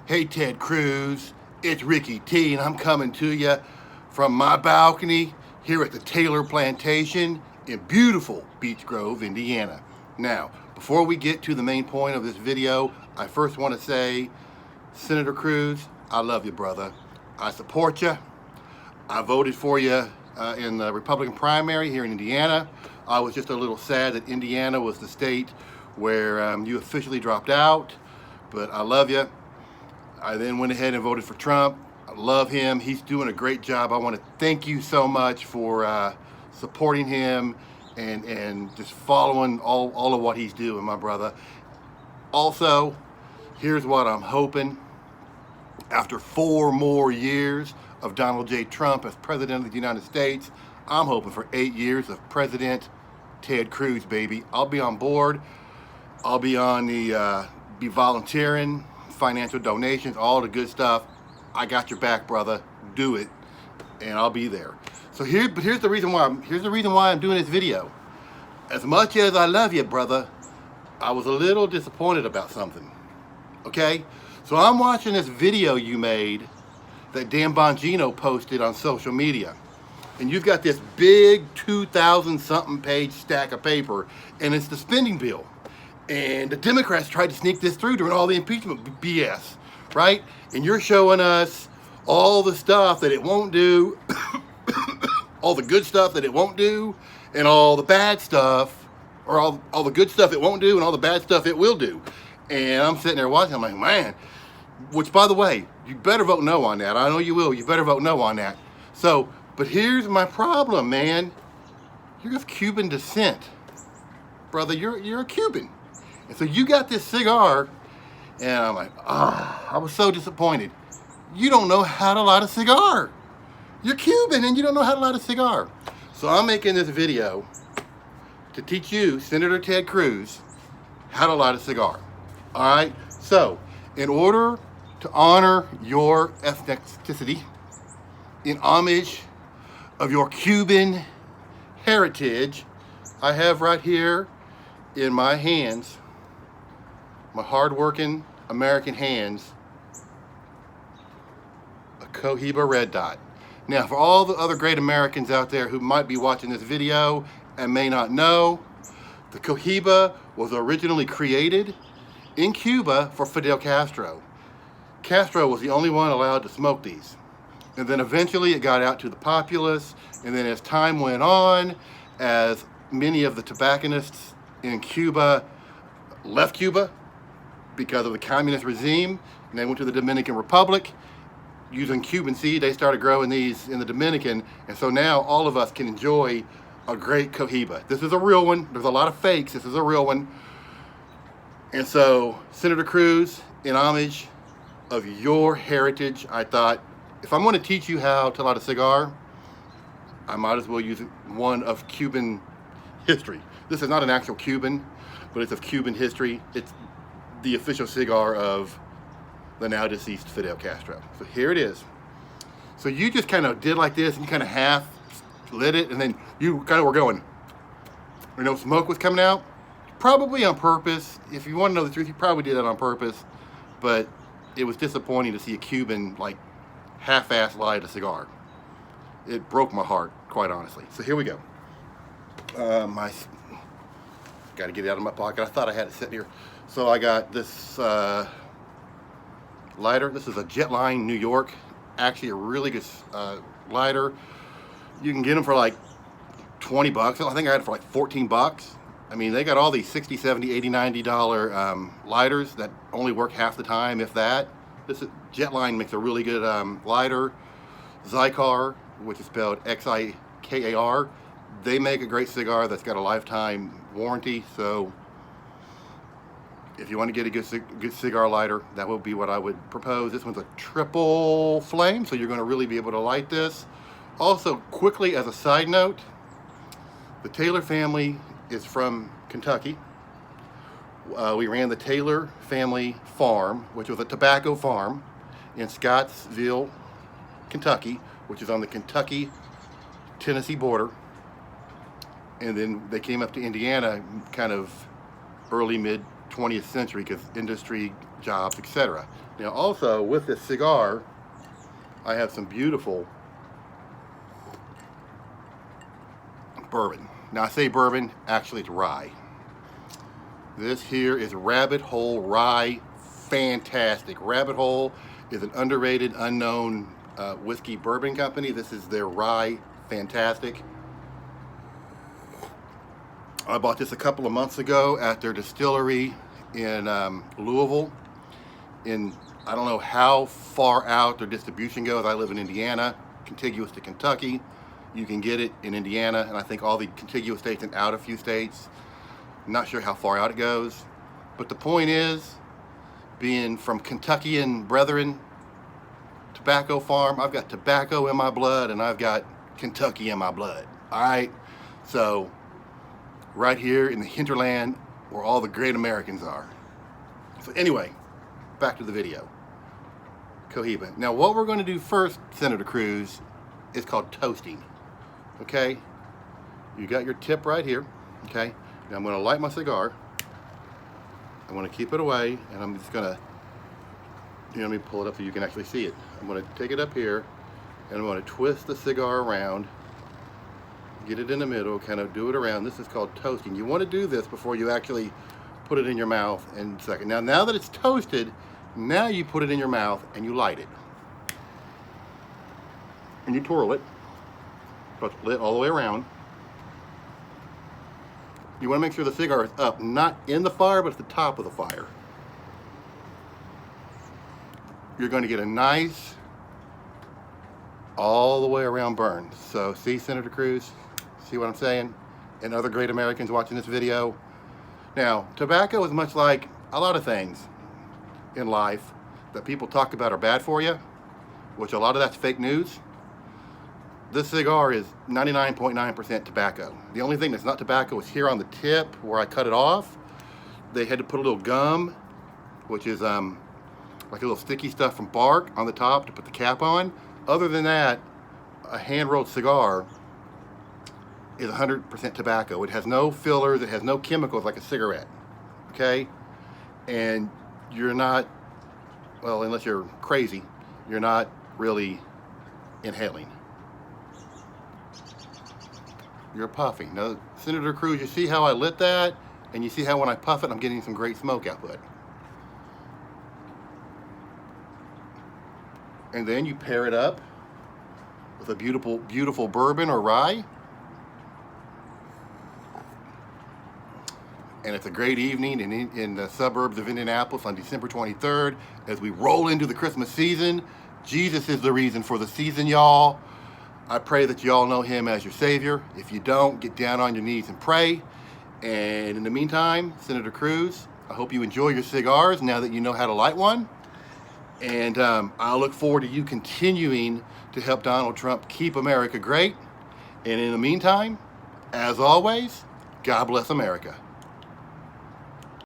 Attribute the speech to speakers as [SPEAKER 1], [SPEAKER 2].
[SPEAKER 1] Hey Ted Cruz, it's Ricky T, and I'm coming to you from my balcony here at the Taylor Plantation in beautiful Beech Grove, Indiana. Now, before we get to the main point of this video, I first want to say, Senator Cruz, I love you, brother. I support you. I voted for you in the Republican primary here in Indiana. I was just a little sad that Indiana was the state where you officially dropped out, but I love you. I then went ahead and voted for Trump. I love him. He's doing a great job. I want to thank you so much for supporting him and just following all of what he's doing, my brother. Also, here's what I'm hoping. After 4 more years of Donald J. Trump as President of the United States, I'm hoping for 8 years of President Ted Cruz, baby. I'll be on board. I'll be on be volunteering, financial donations, all the good stuff. I got your back, brother. Do it, and I'll be there. So here's the reason why I'm doing this video. As much as I love you, brother, I was a little disappointed about something. Okay, so I'm watching this video you made that Dan Bongino posted on social media, and you've got this big 2,000 something page stack of paper, and it's the spending bill. And the Democrats tried to sneak this through during all the impeachment BS, right? And you're showing us all the stuff that it won't do, all the good stuff that it won't do, and all the bad stuff, or all the good stuff it won't do, and all the bad stuff it will do. And I'm sitting there watching, I'm like, man, which, by the way, you better vote no on that. I know you will. You better vote no on that. So, but here's my problem, man. You're of Cuban descent. Brother, you're a Cuban. And so you got this cigar, and I'm like, I was so disappointed. You don't know how to light a cigar. You're Cuban, and you don't know how to light a cigar. So I'm making this video to teach you, Senator Ted Cruz, how to light a cigar. All right? So, in order to honor your ethnicity, in homage of your Cuban heritage, I have right here in my hands, my hard-working American hands, a Cohiba Red Dot. Now, for all the other great Americans out there who might be watching this video and may not know, the Cohiba was originally created in Cuba for Fidel Castro. Castro was the only one allowed to smoke these. And then eventually it got out to the populace, and then as time went on, as many of the tobacconists in Cuba left Cuba because of the communist regime, and they went to the Dominican Republic. Using Cuban seed, they started growing these in the Dominican, and so now all of us can enjoy a great Cohiba. This is a real one. There's a lot of fakes. This is a real one. And so, Senator Cruz, in homage of your heritage, I thought, if I'm going to teach you how to light a cigar, I might as well use one of Cuban history. This is not an actual Cuban, but it's of Cuban history. It's the official cigar of the now deceased Fidel Castro. So here it is. So you just kind of did like this, and you kind of half lit it, and then you kind of were going, smoke was coming out. Probably on purpose. If you want to know the truth, you probably did that on purpose, but it was disappointing to see a Cuban like half-ass light a cigar. It broke my heart, quite honestly. So here we go. Got to get it out of my pocket. I thought I had it sitting here. So I got this lighter. This is a Jetline New York. Actually a really good lighter. You can get them for like 20 bucks. I think I had it for like 14 bucks. I mean, they got all these $60, $70, $80, $90 lighters that only work half the time, if that. Jetline makes a really good lighter. Cigar, which is spelled Xikar, they make a great cigar that's got a lifetime warranty. So if you want to get a good cigar lighter, that would be what I would propose. This one's a triple flame, so you're going to really be able to light this. Also, quickly as a side note, the Taylor family is from Kentucky. We ran the Taylor family farm, which was a tobacco farm in Scottsville, Kentucky, which is on the Kentucky-Tennessee border. And then they came up to Indiana kind of early, mid 20th century because industry, jobs, etc. Now also with this cigar, I have some beautiful bourbon. Now I say bourbon, actually it's rye. This here is Rabbit Hole Rye. Fantastic. Rabbit Hole is an underrated, unknown whiskey bourbon company. This is their rye. Fantastic. I bought this a couple of months ago at their distillery in Louisville. I don't know how far out their distribution goes. I live in Indiana, contiguous to Kentucky. You can get it in Indiana, and I think all the contiguous states and out a few states. I'm not sure how far out it goes. But the point is, being from Kentuckian brethren, tobacco farm, I've got tobacco in my blood, and I've got Kentucky in my blood. All right? So, right here in the hinterland where all the great Americans are. So anyway, back to the video. Cohiba. Now what we're going to do first, Senator Cruz, is called toasting. Okay? You got your tip right here. Okay? Now I'm going to light my cigar. I'm going to keep it away, and I'm just going to, let me pull it up so you can actually see it. I'm going to take it up here, and I'm going to twist the cigar around, get it in the middle, kind of do it around. This is called toasting. You want to do this before you actually put it in your mouth in a second. Now that it's toasted, now you put it in your mouth and you light it. And you twirl it, so it's lit all the way around. You want to make sure the cigar is up, not in the fire, but at the top of the fire. You're going to get a nice, all the way around burn. So see, Senator Cruz? See what I'm saying? And other great Americans watching this video. Now, tobacco is much like a lot of things in life that people talk about are bad for you, which a lot of that's fake news. This cigar is 99.9% tobacco. The only thing that's not tobacco is here on the tip where I cut it off. They had to put a little gum, which is like a little sticky stuff from bark on the top to put the cap on. Other than that, a hand-rolled cigar is 100% tobacco. It has no fillers, it has no chemicals like a cigarette, okay? And you're not, well, unless you're crazy, you're not really inhaling. You're puffing. Now, Senator Cruz, you see how I lit that? And you see how when I puff it, I'm getting some great smoke output. And then you pair it up with a beautiful, beautiful bourbon or rye. And it's a great evening in the suburbs of Indianapolis on December 23rd as we roll into the Christmas season. Jesus is the reason for the season, y'all. I pray that y'all know him as your Savior. If you don't, get down on your knees and pray. And in the meantime, Senator Cruz, I hope you enjoy your cigars now that you know how to light one. And I look forward to you continuing to help Donald Trump keep America great. And in the meantime, as always, God bless America.